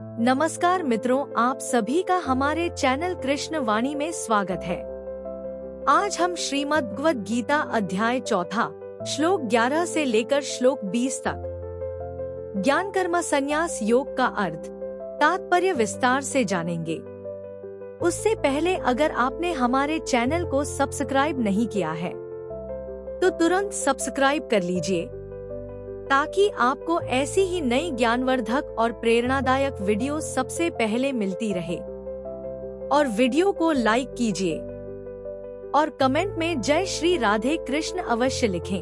नमस्कार मित्रों, आप सभी का हमारे चैनल कृष्ण वाणी में स्वागत है। आज हम श्रीमद् भगवद गीता अध्याय 4 श्लोक 11 से लेकर श्लोक 20 तक ज्ञान कर्म संन्यास योग का अर्थ तात्पर्य विस्तार से जानेंगे। उससे पहले अगर आपने हमारे चैनल को सब्सक्राइब नहीं किया है तो तुरंत सब्सक्राइब कर लीजिए ताकि आपको ऐसी ही नई ज्ञानवर्धक और प्रेरणादायक वीडियो सबसे पहले मिलती रहे। और वीडियो को लाइक कीजिए और कमेंट में जय श्री राधे कृष्ण अवश्य लिखें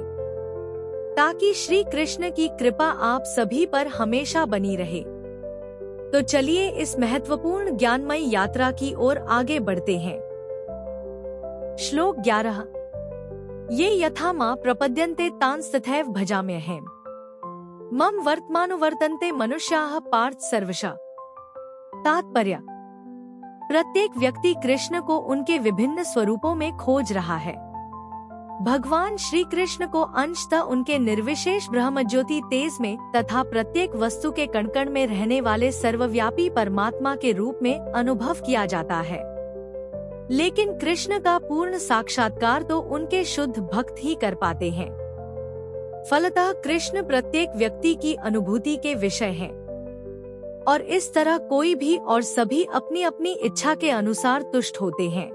ताकि श्री कृष्ण की कृपा आप सभी पर हमेशा बनी रहे। तो चलिए इस महत्वपूर्ण ज्ञानमयी यात्रा की ओर आगे बढ़ते हैं। श्लोक 11 ये यथा मां प्रपद्यन्ते तांस तथैव भजाम्यहम् मम वर्तमानुवर्तन्ते मनुष्याः पार्थ सर्वशः। तात्पर्य, प्रत्येक व्यक्ति कृष्ण को उनके विभिन्न स्वरूपों में खोज रहा है। भगवान श्री कृष्ण को अंशतः उनके निर्विशेष ब्रह्मज्योति तेज में तथा प्रत्येक वस्तु के कण-कण में रहने वाले सर्वव्यापी परमात्मा के रूप में अनुभव किया जाता है। लेकिन कृष्ण का पूर्ण साक्षात्कार तो उनके शुद्ध भक्त ही कर पाते हैं। फलतः कृष्ण प्रत्येक व्यक्ति की अनुभूति के विषय हैं और इस तरह कोई भी और सभी अपनी अपनी इच्छा के अनुसार तुष्ट होते हैं।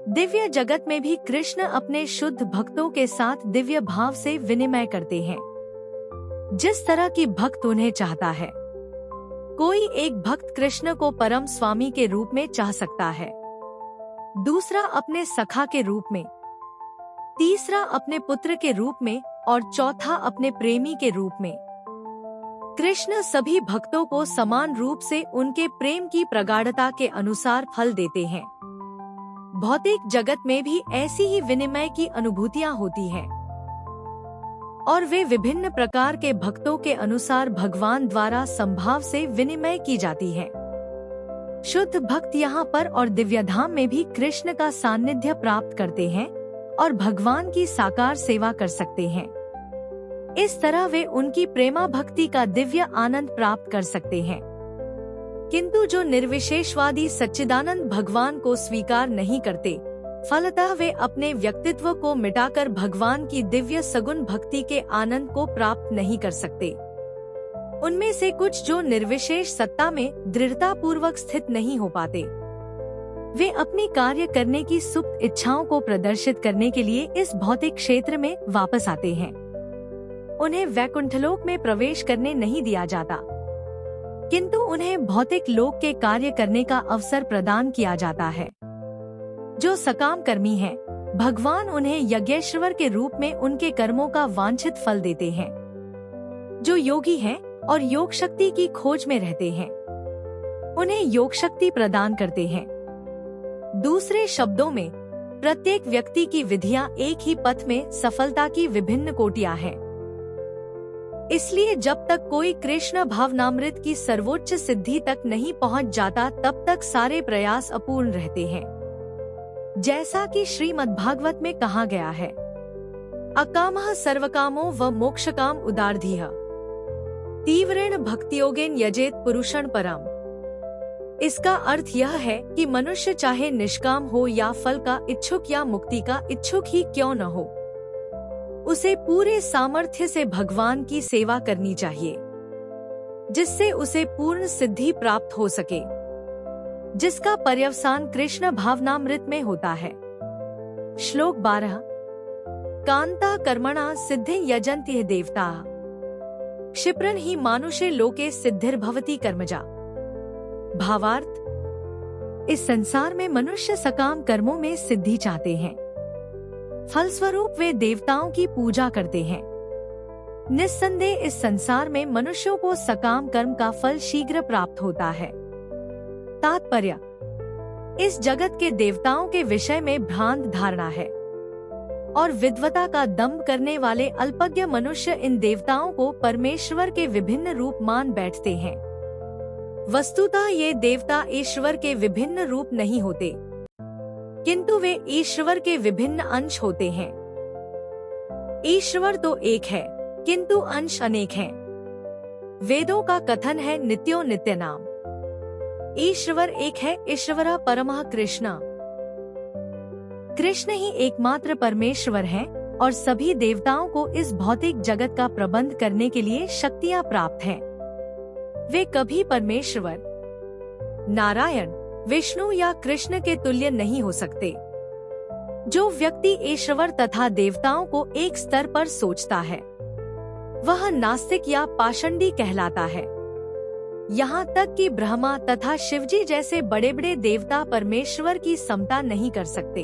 दिव्य जगत में भी कृष्ण अपने शुद्ध भक्तों के साथ दिव्य भाव से विनिमय करते हैं, जिस तरह की भक्त उन्हें चाहता है। कोई एक भक्त कृष्ण को परम स्वामी के रूप में चाह सकता है, दूसरा अपने सखा के रूप में, तीसरा अपने पुत्र के रूप में और चौथा अपने प्रेमी के रूप में। कृष्ण सभी भक्तों को समान रूप से उनके प्रेम की प्रगाढ़ता के अनुसार फल देते हैं। भौतिक जगत में भी ऐसी ही विनिमय की अनुभूतियां होती हैं और वे विभिन्न प्रकार के भक्तों के अनुसार भगवान द्वारा संभाव से विनिमय की जाती हैं। शुद्ध भक्त यहाँ पर और दिव्यधाम में भी कृष्ण का सानिध्य प्राप्त करते हैं और भगवान की साकार सेवा कर सकते हैं। इस तरह वे उनकी प्रेमा भक्ति का दिव्य आनंद प्राप्त कर सकते हैं। किंतु जो निर्विशेषवादी सच्चिदानंद भगवान को स्वीकार नहीं करते, फलतः वे अपने व्यक्तित्व को मिटाकर भगवान की दिव्य सगुण भक्ति के आनंद को प्राप्त नहीं कर सकते। उनमें से कुछ जो निर्विशेष सत्ता में दृढ़ता पूर्वक स्थित नहीं हो पाते, वे अपनी कार्य करने की सुप्त इच्छाओं को प्रदर्शित करने के लिए इस भौतिक क्षेत्र में वापस आते हैं। उन्हें वैकुंठलोक में प्रवेश करने नहीं दिया जाता, किंतु उन्हें भौतिक लोक के कार्य करने का अवसर प्रदान किया जाता है। जो सकाम कर्मी हैं, भगवान उन्हें यज्ञेश्वर के रूप में उनके कर्मों का वांछित फल देते हैं। जो योगी हैं और योग शक्ति की खोज में रहते हैं, उन्हें योग शक्ति प्रदान करते हैं। दूसरे शब्दों में, प्रत्येक व्यक्ति की विधियां एक ही पथ में सफलता की विभिन्न कोटियां हैं। इसलिए जब तक कोई कृष्ण भावनामृत की सर्वोच्च सिद्धि तक नहीं पहुंच जाता, तब तक सारे प्रयास अपूर्ण रहते हैं। जैसा कि श्रीमद्भागवत में कहा गया है, अकामः सर्वकामो व मोक्षकाम उदारधीः तीव्रेण भक्तियोगेन यजेत पुरुषं परम। इसका अर्थ यह है कि मनुष्य चाहे निष्काम हो या फल का इच्छुक या मुक्ति का इच्छुक ही क्यों न हो, उसे पूरे सामर्थ्य से भगवान की सेवा करनी चाहिए, जिससे उसे पूर्ण सिद्धि प्राप्त हो सके, जिसका पर्यवसान कृष्ण भावनामृत में होता है। श्लोक 12 कांता कर्मणा सिद्धि यजन्ति देवता क्षिप्रन ही मानुषे लोके सिद्धिर्भवति कर्मजा। भावार्थ, इस संसार में मनुष्य सकाम कर्मों में सिद्धि चाहते हैं, फलस्वरूप वे देवताओं की पूजा करते हैं। निस्संदेह इस संसार में मनुष्यों को सकाम कर्म का फल शीघ्र प्राप्त होता है। तात्पर्य, इस जगत के देवताओं के विषय में भ्रांत धारणा है और विद्वता का दंभ करने वाले अल्पज्ञ मनुष्य इन देवताओं को परमेश्वर के विभिन्न रूप मान बैठते हैं। वस्तुतः ये देवता ईश्वर के विभिन्न रूप नहीं होते, किंतु वे ईश्वर के विभिन्न अंश होते हैं। ईश्वर तो एक है, किंतु अंश अनेक हैं। वेदों का कथन है नित्यो नित्य नाम। ईश्वर एक है, ईश्वरः परमः कृष्ण। कृष्ण ही एकमात्र परमेश्वर हैं और सभी देवताओं को इस भौतिक जगत का प्रबंध करने के लिए शक्तियां प्राप्त हैं। वे कभी परमेश्वर, नारायण, विष्णु या कृष्ण के तुल्य नहीं हो सकते। जो व्यक्ति ईश्वर तथा देवताओं को एक स्तर पर सोचता है वह नास्तिक या पाषंडी कहलाता है। यहाँ तक कि ब्रह्मा तथा शिवजी जैसे बड़े बड़े देवता परमेश्वर की समता नहीं कर सकते।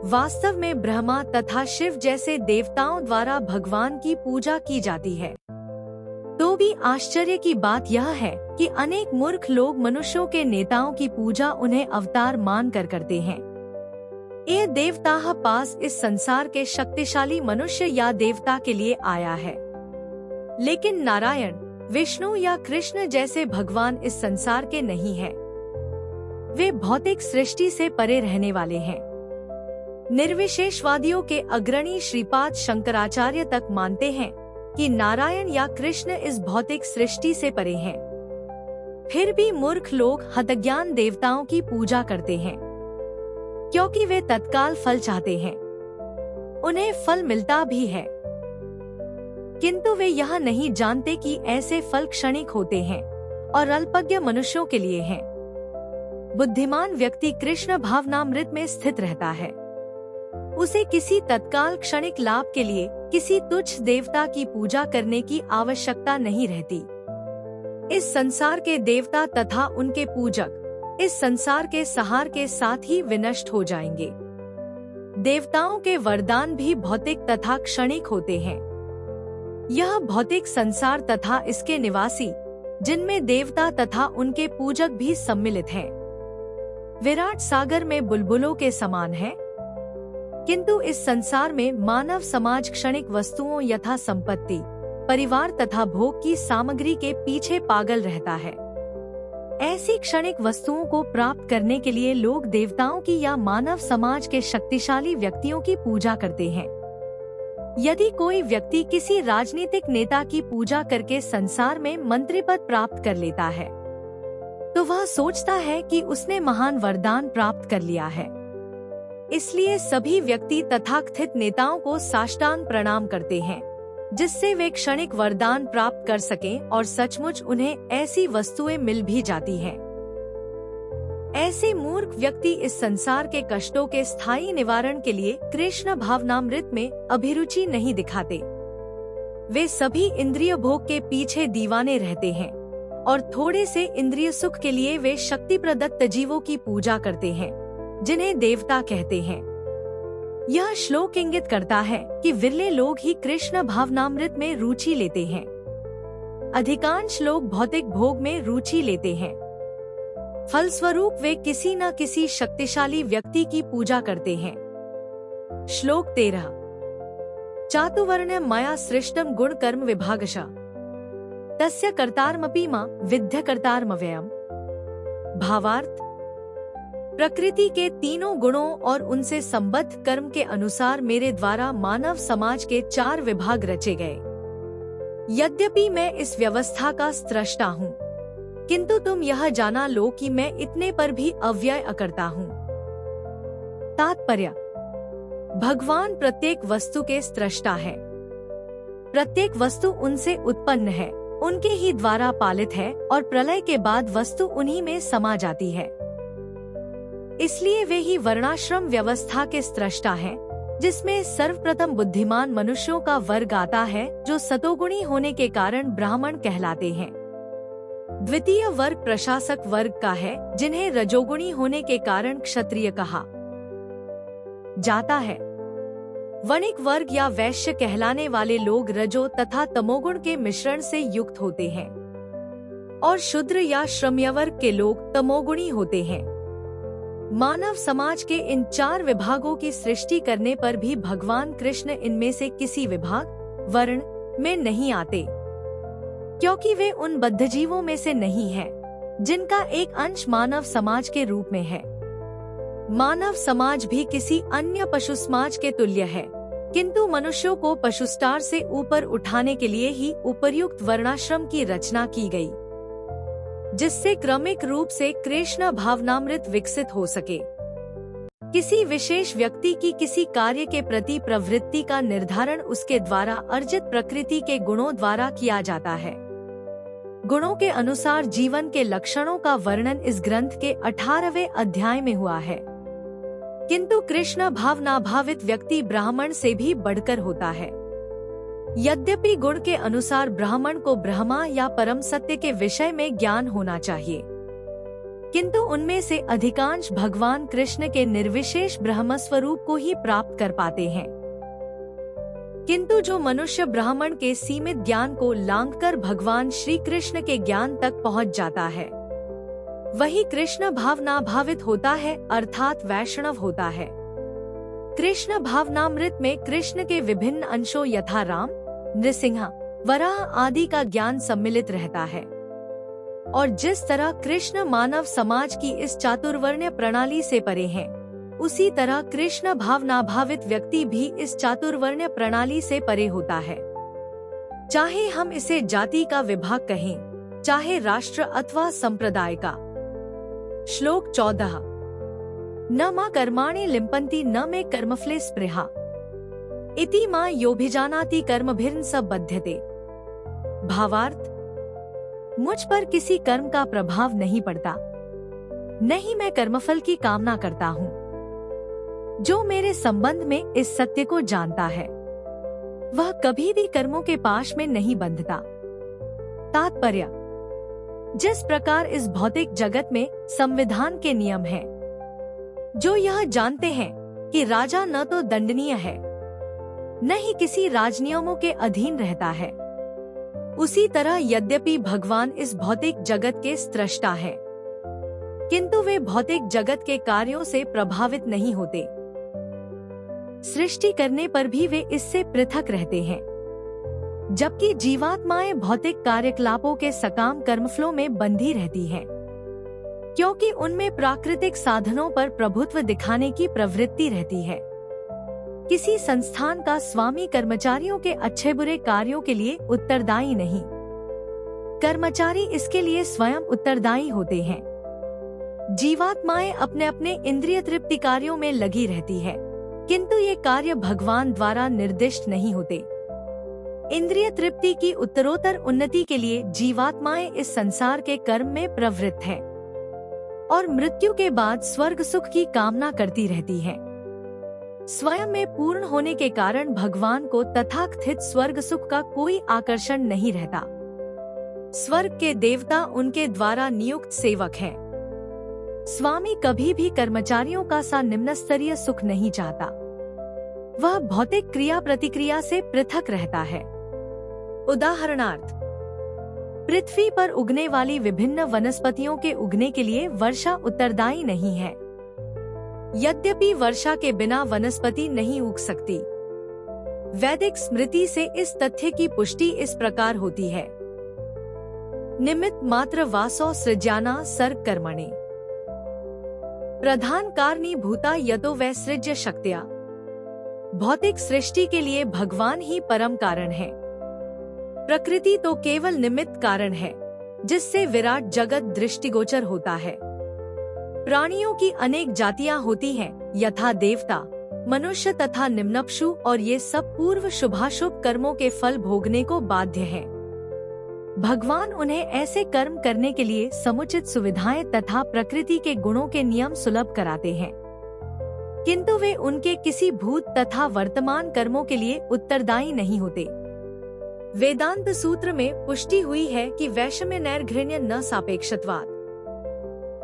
वास्तव में ब्रह्मा तथा शिव जैसे देवताओं द्वारा भगवान की पूजा की जाती है। तो भी आश्चर्य की बात यह है कि अनेक मूर्ख लोग मनुष्यों के नेताओं की पूजा उन्हें अवतार मान कर करते हैं। ये देवता पास इस संसार के शक्तिशाली मनुष्य या देवता के लिए आया है, लेकिन नारायण, विष्णु या कृष्ण जैसे भगवान इस संसार के नहीं हैं। वे भौतिक सृष्टि से परे रहने वाले हैं। निर्विशेषवादियों के अग्रणी श्रीपाद शंकराचार्य तक मानते हैं कि नारायण या कृष्ण इस भौतिक सृष्टि से परे हैं। फिर भी मूर्ख लोग हतज्ञान देवताओं की पूजा करते हैं, क्योंकि वे तत्काल फल चाहते हैं। उन्हें फल मिलता भी है, किंतु वे यह नहीं जानते कि ऐसे फल क्षणिक होते हैं और अल्पज्ञ मनुष्यों के लिए हैं। बुद्धिमान व्यक्ति कृष्ण भावनामृत में स्थित रहता है। उसे किसी तत्काल क्षणिक लाभ के लिए किसी तुच्छ देवता की पूजा करने की आवश्यकता नहीं रहती। इस संसार के देवता तथा उनके पूजक इस संसार के सहार के साथ ही विनष्ट हो जाएंगे। देवताओं के वरदान भी भौतिक तथा क्षणिक होते हैं। यह भौतिक संसार तथा इसके निवासी, जिनमें देवता तथा उनके पूजक भी सम्मिलित हैं, विराट सागर में बुलबुलों के समान है। किंतु इस संसार में मानव समाज क्षणिक वस्तुओं यथा संपत्ति, परिवार तथा भोग की सामग्री के पीछे पागल रहता है। ऐसी क्षणिक वस्तुओं को प्राप्त करने के लिए लोग देवताओं की या मानव समाज के शक्तिशाली व्यक्तियों की पूजा करते हैं। यदि कोई व्यक्ति किसी राजनीतिक नेता की पूजा करके संसार में मंत्री पद प्राप्त कर लेता है, तो वह सोचता है कि उसने महान वरदान प्राप्त कर लिया है। इसलिए सभी व्यक्ति तथाकथित नेताओं को साष्टांग प्रणाम करते हैं, जिससे वे क्षणिक वरदान प्राप्त कर सकें और सचमुच उन्हें ऐसी वस्तुएं मिल भी जाती हैं। ऐसे मूर्ख व्यक्ति इस संसार के कष्टों के स्थायी निवारण के लिए कृष्ण भावनामृत में अभिरुचि नहीं दिखाते। वे सभी इंद्रिय भोग के पीछे दीवाने रहते हैं और थोड़े से इंद्रिय सुख के लिए वे शक्ति प्रदत्त जीवों की पूजा करते हैं, जिन्हें देवता कहते हैं। यह श्लोक इंगित करता है कि विरले लोग ही कृष्ण भावनामृत में रुचि लेते हैं। अधिकांश लोग भौतिक भोग में रुचि लेते हैं। फलस्वरूप वे किसी न किसी शक्तिशाली व्यक्ति की पूजा करते हैं। श्लोक 13। चातुवर्ण मया सृष्टम गुण कर्म विभागशः तस्य कर्तारमपि मां विद्य कर्तारमव्ययम्। भावार्थ: प्रकृति के तीनों गुणों और उनसे संबद्ध कर्म के अनुसार मेरे द्वारा मानव समाज के 4 विभाग रचे गए। यद्यपि मैं इस व्यवस्था का स्रष्टा हूँ, किंतु तुम यह जाना लो कि मैं इतने पर भी अव्यय अकर्ता हूँ। तात्पर्य: भगवान प्रत्येक वस्तु के स्रष्टा है। प्रत्येक वस्तु उनसे उत्पन्न है, उनके ही द्वारा पालित है और प्रलय के बाद वस्तु उन्हीं में समा जाती है। इसलिए वे ही वर्णाश्रम व्यवस्था के स्रष्टा हैं, जिसमें सर्वप्रथम बुद्धिमान मनुष्यों का वर्ग आता है, जो सतोगुणी होने के कारण ब्राह्मण कहलाते हैं। द्वितीय वर्ग प्रशासक वर्ग का है, जिन्हें रजोगुणी होने के कारण क्षत्रिय कहा जाता है। वणिक वर्ग या वैश्य कहलाने वाले लोग रजो तथा तमोगुण के मिश्रण से युक्त होते हैं और शूद्र या श्रम्य वर्ग के लोग तमोगुणी होते हैं। मानव समाज के इन 4 विभागों की सृष्टि करने पर भी भगवान कृष्ण इनमें से किसी विभाग, वर्ण में नहीं आते, क्योंकि वे उन बद्धजीवों में से नहीं हैं, जिनका एक अंश मानव समाज के रूप में है। मानव समाज भी किसी अन्य पशु समाज के तुल्य है, किंतु मनुष्यों को पशुस्टार से ऊपर उठाने के लिए ही उपर्युक्त वर्णाश्रम की रचना की गई, जिससे क्रमिक रूप से कृष्ण भावनामृत विकसित हो सके। किसी विशेष व्यक्ति की किसी कार्य के प्रति प्रवृत्ति का निर्धारण उसके द्वारा अर्जित प्रकृति के गुणों द्वारा किया जाता है। गुणों के अनुसार जीवन के लक्षणों का वर्णन इस ग्रंथ के 18वें अध्याय में हुआ है। किंतु कृष्ण भावनाभावित व्यक्ति ब्राह्मण से भी बढ़कर होता है। यद्यपि गुण के अनुसार ब्राह्मण को ब्रह्मा या परम सत्य के विषय में ज्ञान होना चाहिए, किंतु उनमें से अधिकांश भगवान कृष्ण के निर्विशेष ब्रह्म स्वरूप को ही प्राप्त कर पाते हैं। किंतु जो मनुष्य ब्राह्मण के सीमित ज्ञान को लांघकर भगवान श्री कृष्ण के ज्ञान तक पहुंच जाता है, वही कृष्ण भावनाभावित होता है, अर्थात वैष्णव होता है। कृष्ण भावनामृत में कृष्ण के विभिन्न अंशों यथा राम, नृसिंह, वराह आदि का ज्ञान सम्मिलित रहता है। और जिस तरह कृष्ण मानव समाज की इस चातुर्वर्ण्य प्रणाली से परे हैं, उसी तरह कृष्ण भावनाभावित व्यक्ति भी इस चातुर्वर्ण्य प्रणाली से परे होता है। चाहे हम इसे जाति का विभाग कहें, चाहे राष्ट्र अथवा संप्रदाय का। श्लोक 14। न मा कर्माणि लिम्पन्ति न मे कर्मफले स्पृहा इति मा योभिजानाति कर्मभिर्न स बध्यते। भावार्थ, मुझ पर किसी कर्म का प्रभाव नहीं पड़ता, नहीं मैं कर्मफल की कामना करता हूँ। जो मेरे संबंध में इस सत्य को जानता है, वह कभी भी कर्मों के पाश में नहीं बंधता। तात्पर्य, जिस प्रकार इस भौतिक जगत में संविधान के नियम हैं, जो यह जानते हैं कि राजा न तो दंडनीय है, न ही किसी राजनियमों के अधीन रहता है, उसी तरह यद्यपि भगवान इस भौतिक जगत के स्रष्टा हैं, किंतु वे भौतिक जगत के कार्यों से प्रभावित नहीं होते। सृष्टि करने पर भी वे इससे पृथक रहते हैं, जबकि जीवात्माएं भौतिक कार्यकलापों के सकाम कर्मफलों में बंधी रहती हैं, क्योंकि उनमें प्राकृतिक साधनों पर प्रभुत्व दिखाने की प्रवृत्ति रहती है। किसी संस्थान का स्वामी कर्मचारियों के अच्छे बुरे कार्यों के लिए उत्तरदायी नहीं, कर्मचारी इसके लिए स्वयं उत्तरदायी होते हैं। जीवात्माएं अपने अपने इंद्रिय तृप्ति कार्यों में लगी रहती है, किंतु ये कार्य भगवान द्वारा निर्दिष्ट नहीं होते। इंद्रिय तृप्ति की उत्तरोत्तर उन्नति के लिए जीवात्माएं इस संसार के कर्म में प्रवृत्त हैं और मृत्यु के बाद स्वर्ग सुख की कामना करती रहती हैं। स्वयं में पूर्ण होने के कारण भगवान को तथाकथित स्वर्ग सुख का कोई आकर्षण नहीं रहता। स्वर्ग के देवता उनके द्वारा नियुक्त सेवक हैं। स्वामी कभी भी कर्मचारियों का सा निम्न स्तरीय सुख नहीं चाहता। वह भौतिक क्रिया प्रतिक्रिया से पृथक रहता है। उदाहरणार्थ, पृथ्वी पर उगने वाली विभिन्न वनस्पतियों के उगने के लिए वर्षा उत्तरदायी नहीं है। यद्यपि वर्षा के बिना वनस्पति नहीं उग सकती। वैदिक स्मृति से इस तथ्य की पुष्टि इस प्रकार होती है: निमित्त मात्र वासो सृज्याना सर्ग कर्मणे प्रधान कारणीभूता यतो वै सृज्य शक्त्या। भौतिक सृष्टि के लिए भगवान ही परम कारण है। प्रकृति तो केवल निमित्त कारण है, जिससे विराट जगत दृष्टिगोचर होता है। प्राणियों की अनेक जातियां होती हैं, यथा देवता, मनुष्य तथा निम्नपशु, और ये सब पूर्व शुभाशुभ कर्मों के फल भोगने को बाध्य हैं। भगवान उन्हें ऐसे कर्म करने के लिए समुचित सुविधाएं तथा प्रकृति के गुणों के नियम सुलभ कराते हैं, किंतु वे उनके किसी भूत तथा वर्तमान कर्मों के लिए उत्तरदायी नहीं होते। वेदांत सूत्र में पुष्टि हुई है कि वैषम्य नैर्घृण्य न सापेक्षत्वात्।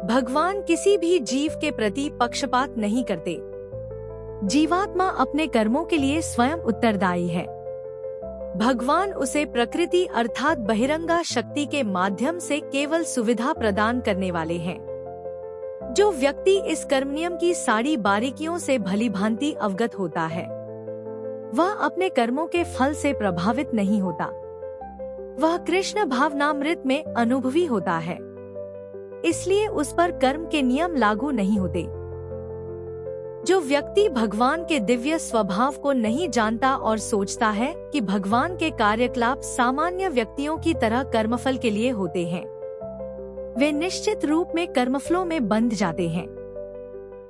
भगवान किसी भी जीव के प्रति पक्षपात नहीं करते। जीवात्मा अपने कर्मों के लिए स्वयं उत्तरदायी है। भगवान उसे प्रकृति अर्थात बहिरंगा शक्ति के माध्यम से केवल सुविधा प्रदान करने वाले हैं। जो व्यक्ति इस कर्म नियम की सारी बारीकियों से भलीभांति अवगत होता है, वह अपने कर्मों के फल से प्रभावित नहीं होता। वह कृष्ण भावनामृत में अनुभवी होता है, इसलिए उस पर कर्म के नियम लागू नहीं होते। जो व्यक्ति भगवान के दिव्य स्वभाव को नहीं जानता और सोचता है कि भगवान के कार्यकलाप सामान्य व्यक्तियों की तरह कर्मफल के लिए होते हैं, वे निश्चित रूप में कर्मफलों में बंध जाते हैं।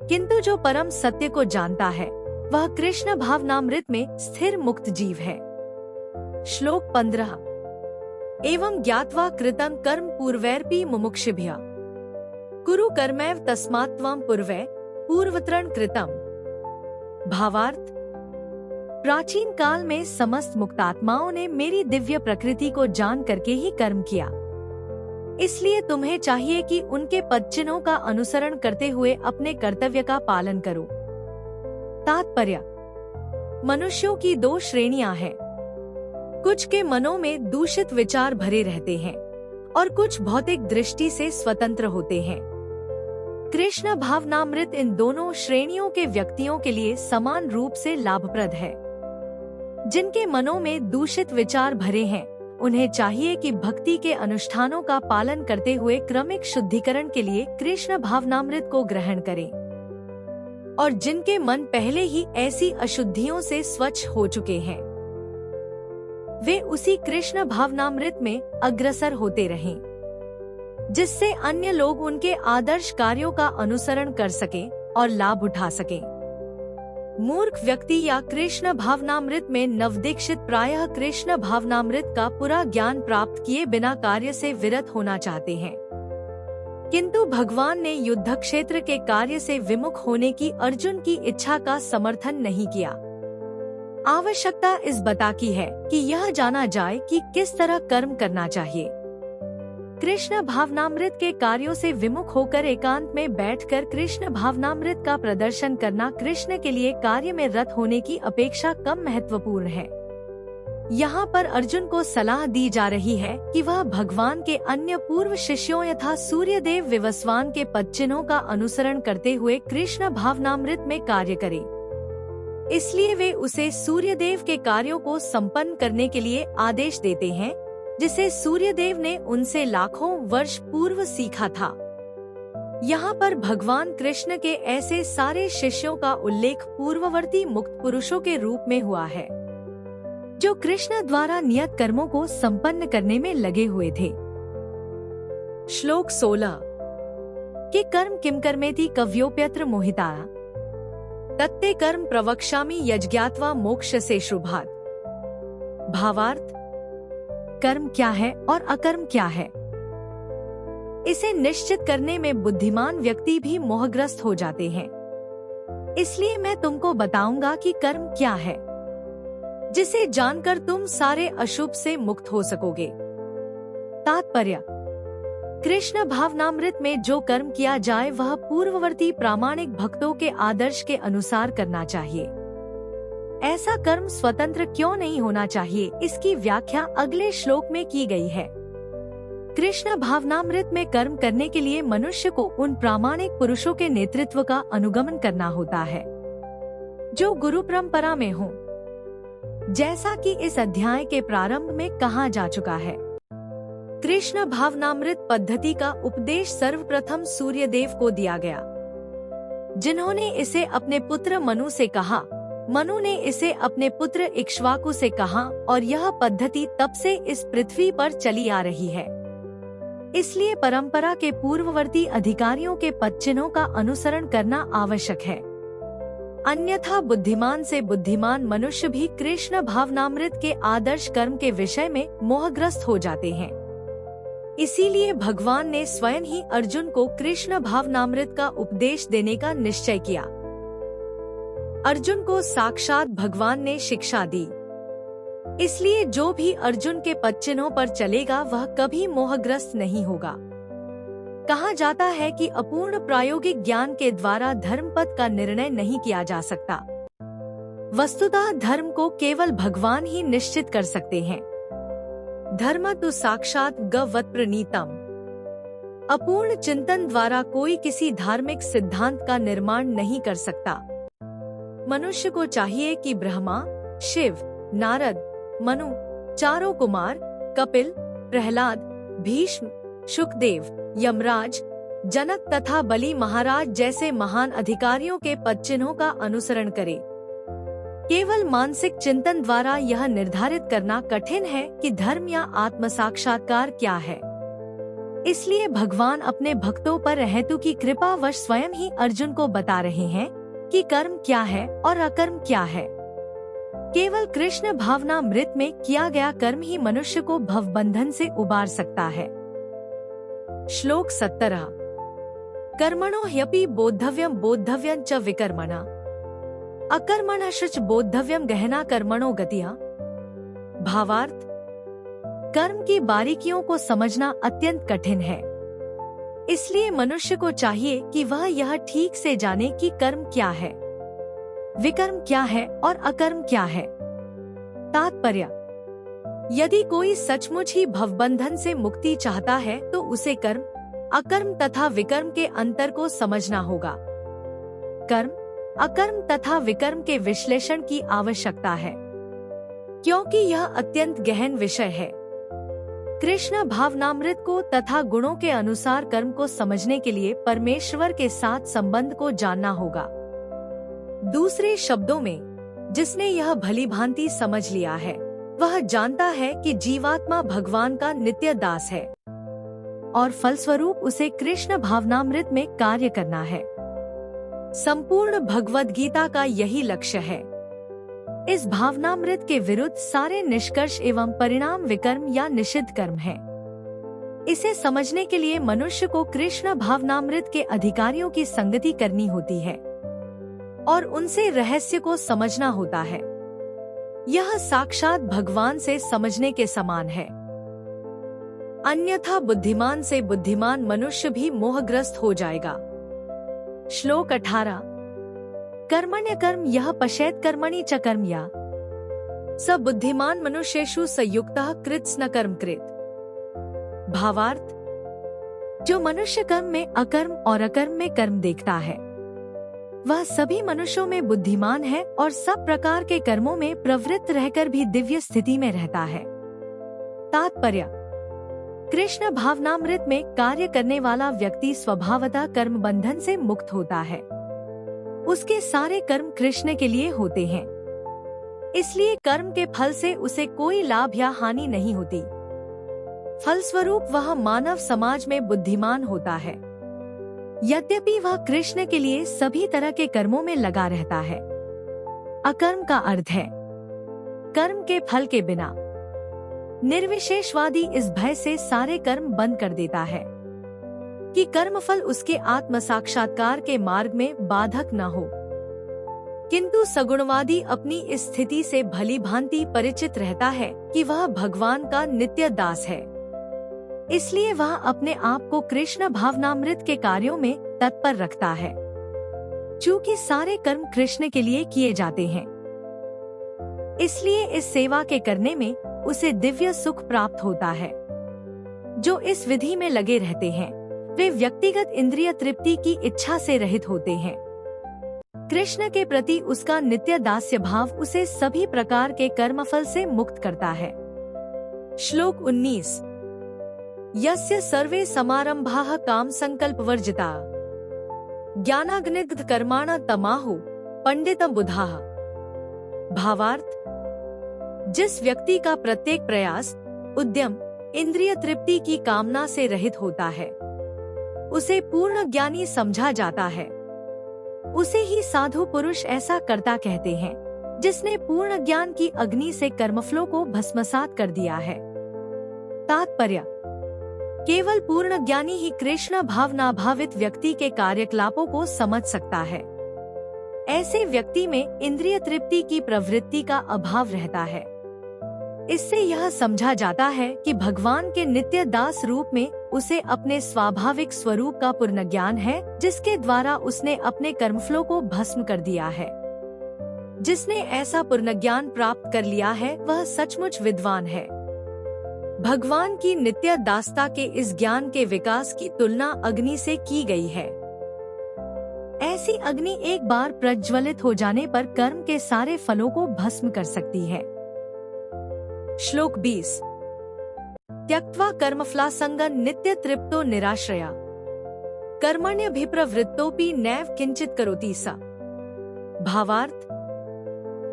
किंतु जो परम सत्य को जानता है वह कृष्ण भावनामृत में स्थिर मुक्त जीव है। श्लोक 15। एवं ज्ञात्वा कृतं कर्म पूर्वैरपि मुमुक्षुभ्यः कुरु कर्मैव तस्मात् त्वं पूर्वै पूर्वतरण कृतम। भावार्थ, प्राचीन काल में समस्त मुक्तात्माओं ने मेरी दिव्य प्रकृति को जान करके ही कर्म किया, इसलिए तुम्हें चाहिए कि उनके पदचिन्हों का अनुसरण करते हुए अपने कर्तव्य का पालन करो। तात्पर्य, मनुष्यों की दो श्रेणियां हैं। कुछ के मनों में दूषित विचार भरे रहते हैं और कुछ भौतिक दृष्टि से स्वतंत्र होते हैं। कृष्ण भावनामृत इन दोनों श्रेणियों के व्यक्तियों के लिए समान रूप से लाभप्रद है। जिनके मनों में दूषित विचार भरे हैं, उन्हें चाहिए कि भक्ति के अनुष्ठानों का पालन करते हुए क्रमिक शुद्धिकरण के लिए कृष्ण भावनामृत को ग्रहण करें। और जिनके मन पहले ही ऐसी अशुद्धियों से स्वच्छ हो चुके हैं, वे उसी कृष्ण भावनामृत में अग्रसर होते रहें, जिससे अन्य लोग उनके आदर्श कार्यों का अनुसरण कर सकें और लाभ उठा सकें। मूर्ख व्यक्ति या कृष्ण भावनामृत में नवदीक्षित प्रायः कृष्ण भावनामृत का पूरा ज्ञान प्राप्त किए बिना कार्य से विरत होना चाहते हैं, किंतु भगवान ने युद्ध क्षेत्र के कार्य से विमुख होने की अर्जुन की इच्छा का समर्थन नहीं किया। आवश्यकता इस बात की है कि यह जाना जाए कि किस तरह कर्म करना चाहिए। कृष्ण भावनामृत के कार्यों से विमुख होकर एकांत में बैठकर कृष्ण भावनामृत का प्रदर्शन करना कृष्ण के लिए कार्य में रत होने की अपेक्षा कम महत्वपूर्ण है। यहाँ पर अर्जुन को सलाह दी जा रही है कि वह भगवान के अन्य पूर्व शिष्यों यथा सूर्यदेव विवस्वान के पदचिन्हों का अनुसरण करते हुए कृष्ण भावनामृत में कार्य करे। इसलिए वे उसे सूर्यदेव के कार्यों को संपन्न करने के लिए आदेश देते हैं, जिसे सूर्यदेव ने उनसे लाखों वर्ष पूर्व सीखा था। यहाँ पर भगवान कृष्ण के ऐसे सारे शिष्यों का उल्लेख पूर्ववर्ती मुक्त पुरुषों के रूप में हुआ है, जो कृष्ण द्वारा नियत कर्मों को संपन्न करने में लगे हुए थे। श्लोक 16। कि कर्म किम कर्मेति कव्योप्यत्र मोहिता तत्ते कर्म प्रवक्ष्यामि यज्ञात्वा मोक्ष से शुभात्। भावार्थ, कर्म क्या है और अकर्म क्या है, इसे निश्चित करने में बुद्धिमान व्यक्ति भी मोहग्रस्त हो जाते हैं। इसलिए मैं तुमको बताऊंगा कि कर्म क्या है, जिसे जानकर तुम सारे अशुभ से मुक्त हो सकोगे। तात्पर्य, कृष्ण भावनामृत में जो कर्म किया जाए वह पूर्ववर्ती प्रामाणिक भक्तों के आदर्श के अनुसार करना चाहिए। ऐसा कर्म स्वतंत्र क्यों नहीं होना चाहिए, इसकी व्याख्या अगले श्लोक में की गई है। कृष्ण भावनामृत में कर्म करने के लिए मनुष्य को उन प्रामाणिक पुरुषों के नेतृत्व का अनुगमन करना होता है, जो गुरु परंपरा में हो, जैसा कि इस अध्याय के प्रारंभ में कहा जा चुका है। कृष्ण भावनामृत पद्धति का उपदेश सर्वप्रथम सूर्यदेव को दिया गया, जिन्होंने इसे अपने पुत्र मनु से कहा। मनु ने इसे अपने पुत्र इक्ष्वाकु से कहा और यह पद्धति तब से इस पृथ्वी पर चली आ रही है। इसलिए परंपरा के पूर्ववर्ती अधिकारियों के पदचिन्हों का अनुसरण करना आवश्यक है, अन्यथा बुद्धिमान से बुद्धिमान मनुष्य भी कृष्ण भावनामृत के आदर्श कर्म के विषय में मोहग्रस्त हो जाते हैं। इसीलिए भगवान ने स्वयं ही अर्जुन को कृष्ण भावनामृत का उपदेश देने का निश्चय किया। अर्जुन को साक्षात भगवान ने शिक्षा दी, इसलिए जो भी अर्जुन के पदचिन्हों पर चलेगा वह कभी मोहग्रस्त नहीं होगा। कहा जाता है कि अपूर्ण प्रायोगिक ज्ञान के द्वारा धर्मपद का निर्णय नहीं किया जा सकता। वस्तुतः धर्म को केवल भगवान ही निश्चित कर सकते हैं। धर्म तो साक्षात गवत प्रणीतम। अपूर्ण चिंतन द्वारा कोई किसी धार्मिक सिद्धांत का निर्माण नहीं कर सकता। मनुष्य को चाहिए कि ब्रह्मा, शिव, नारद, मनु, चारों कुमार, कपिल, प्रहलाद, भीष्म, शुकदेव, यमराज, जनक तथा बलि महाराज जैसे महान अधिकारियों के पद चिन्हों का अनुसरण करें। केवल मानसिक चिंतन द्वारा यह निर्धारित करना कठिन है कि धर्म या आत्म साक्षात्कार क्या है। इसलिए भगवान अपने भक्तों पर हेतु की कृपा वश स्वयं ही अर्जुन को बता रहे हैं कि कर्म क्या है और अकर्म क्या है। केवल कृष्ण भावनामृत में किया गया कर्म ही मनुष्य को भवबंधन से उबार सकता है। श्लोक 17। कर्मणो ह्यपि बोद्धव्यम बोद्धव्यं च विकर्मणा अकर्मणश्च बोद्धव्यम गहना कर्मणो गतिः। भावार्थ, कर्म की बारीकियों को समझना अत्यंत कठिन है। इसलिए मनुष्य को चाहिए कि वह यह ठीक से जाने कि कर्म क्या है, विकर्म क्या है और अकर्म क्या है। तात्पर्य, यदि कोई सचमुच ही भवबंधन से मुक्ति चाहता है तो उसे कर्म, अकर्म तथा विकर्म के अंतर को समझना होगा। कर्म, अकर्म तथा विकर्म के विश्लेषण की आवश्यकता है, क्योंकि यह अत्यंत गहन विषय है। कृष्ण भावनामृत को तथा गुणों के अनुसार कर्म को समझने के लिए परमेश्वर के साथ संबंध को जानना होगा। दूसरे शब्दों में, जिसने यह भली भांति समझ लिया है वह जानता है कि जीवात्मा भगवान का नित्य दास है और फलस्वरूप उसे कृष्ण भावनामृत में कार्य करना है। संपूर्ण भगवद गीता का यही लक्ष्य है। इस भावनामृत के विरुद्ध सारे निष्कर्ष एवं परिणाम विकर्म या निषिद्ध कर्म है। इसे समझने के लिए मनुष्य को कृष्ण भावनामृत के अधिकारियों की संगति करनी होती है और उनसे रहस्य को समझना होता है। यह साक्षात भगवान से समझने के समान है। अन्यथा बुद्धिमान से बुद्धिमान मनुष्य भी मोहग्रस्त हो जाएगा। श्लोक 18। कर्मण्य कर्म यह पश्येत कर्मणि च कर्म या स बुद्धिमान मनुष्येषु संयुक्तः कृत्स्न कर्म कृत। भावार्थ, जो मनुष्य कर्म में अकर्म और अकर्म में कर्म देखता है वह सभी मनुष्यों में बुद्धिमान है और सब प्रकार के कर्मों में प्रवृत्त रहकर भी दिव्य स्थिति में रहता है। तात्पर्य, कृष्ण भावनामृत में कार्य करने वाला व्यक्ति स्वभावतः कर्म बंधन से मुक्त होता है। उसके सारे कर्म कृष्ण के लिए होते हैं, इसलिए कर्म के फल से उसे कोई लाभ या हानि नहीं होती। फलस्वरूप वह मानव समाज में बुद्धिमान होता है। यद्यपि वह कृष्ण के लिए सभी तरह के कर्मों में लगा रहता है। अकर्म का अर्थ है कर्म के फल के बिना। निर्विशेषवादी इस भय से सारे कर्म बंद कर देता है कि कर्मफल उसके आत्म साक्षात्कार के मार्ग में बाधक न हो। किंतु सगुणवादी अपनी इस स्थिति से भली भांति परिचित रहता है कि वह भगवान का नित्य दास है। इसलिए वह अपने आप को कृष्ण भावनामृत के कार्यों में तत्पर रखता है। चूंकि सारे कर्म कृष्ण के लिए किए जाते हैं, इसलिए इस सेवा के करने में उसे दिव्य सुख प्राप्त होता है। जो इस विधि में लगे रहते हैं वे व्यक्तिगत इंद्रिय तृप्ति की इच्छा से रहित होते हैं। कृष्ण के प्रति उसका नित्य दास्य भाव उसे सभी प्रकार के कर्मफल से मुक्त करता है। श्लोक 19। यस्य सर्वे समारंभाः काम संकल्प वर्जिता ज्ञानाग्निदग्ध कर्माणि तमाहु पंडित बुधाः। भावार्थ, जिस व्यक्ति का प्रत्येक प्रयास, उद्यम इंद्रिय तृप्ति की कामना से रहित होता है उसे पूर्ण ज्ञानी समझा जाता है। उसे ही साधु पुरुष ऐसा कर्ता कहते हैं जिसने पूर्ण ज्ञान की अग्नि से कर्मफलों को भस्मसात कर दिया है। तात्पर्य, केवल पूर्ण ज्ञानी ही कृष्ण भावनाभावित व्यक्ति के कार्यकलापों को समझ सकता है। ऐसे व्यक्ति में इंद्रिय तृप्ति की प्रवृत्ति का अभाव रहता है। इससे यह समझा जाता है कि भगवान के नित्य दास रूप में उसे अपने स्वाभाविक स्वरूप का पूर्ण ज्ञान है, जिसके द्वारा उसने अपने कर्मफलों को भस्म कर दिया है। जिसने ऐसा पूर्ण ज्ञान प्राप्त कर लिया है वह सचमुच विद्वान है। भगवान की नित्य दासता के इस ज्ञान के विकास की तुलना अग्नि से की गई है। ऐसी अग्नि एक बार प्रज्वलित हो जाने पर कर्म के सारे फलों को भस्म कर सकती है। श्लोक 20। त्यक्त्वा कर्मफलासंगं नित्य तृप्तो निराश्रया कर्मण्यभिप्रवृत्तोपि नैव किंचित करोति स। भावार्थ,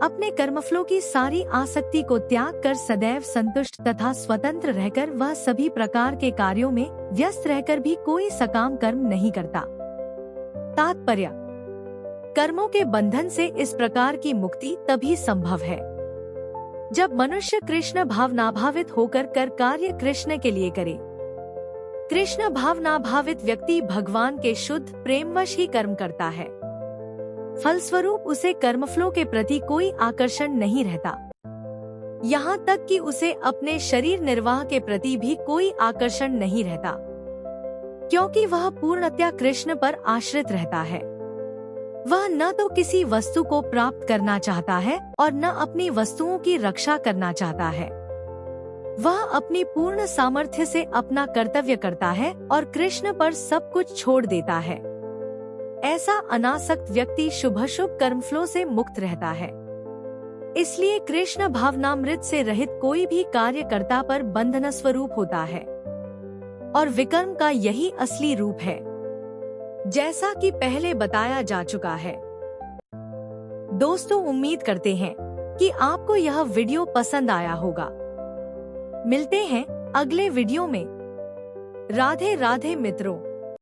अपने कर्मफलों की सारी आसक्ति को त्याग कर सदैव संतुष्ट तथा स्वतंत्र रहकर वह सभी प्रकार के कार्यों में व्यस्त रहकर भी कोई सकाम कर्म नहीं करता। तात्पर्य, कर्मों के बंधन से इस प्रकार की मुक्ति तभी संभव है जब मनुष्य कृष्ण भावनाभावित होकर कर कार्य कृष्ण के लिए करे। कृष्ण भावनाभावित व्यक्ति भगवान के शुद्ध प्रेमवश ही कर्म करता है। फलस्वरूप उसे कर्मफलों के प्रति कोई आकर्षण नहीं रहता। यहाँ तक कि उसे अपने शरीर निर्वाह के प्रति भी कोई आकर्षण नहीं रहता, क्योंकि वह पूर्णतया कृष्ण पर आश्रित रहता है। वह न तो किसी वस्तु को प्राप्त करना चाहता है और न अपनी वस्तुओं की रक्षा करना चाहता है। वह अपनी पूर्ण सामर्थ्य से अपना कर्तव्य करता है और कृष्ण पर सब कुछ छोड़ देता है। ऐसा अनासक्त व्यक्ति शुभाशुभ कर्मफलों से मुक्त रहता है। इसलिए कृष्ण भावनामृत से रहित कोई भी कार्यकर्ता पर बंधन स्वरूप होता है और विकर्म का यही असली रूप है, जैसा कि पहले बताया जा चुका है। दोस्तों, उम्मीद करते हैं कि आपको यह वीडियो पसंद आया होगा। मिलते हैं अगले वीडियो में। राधे राधे मित्रों।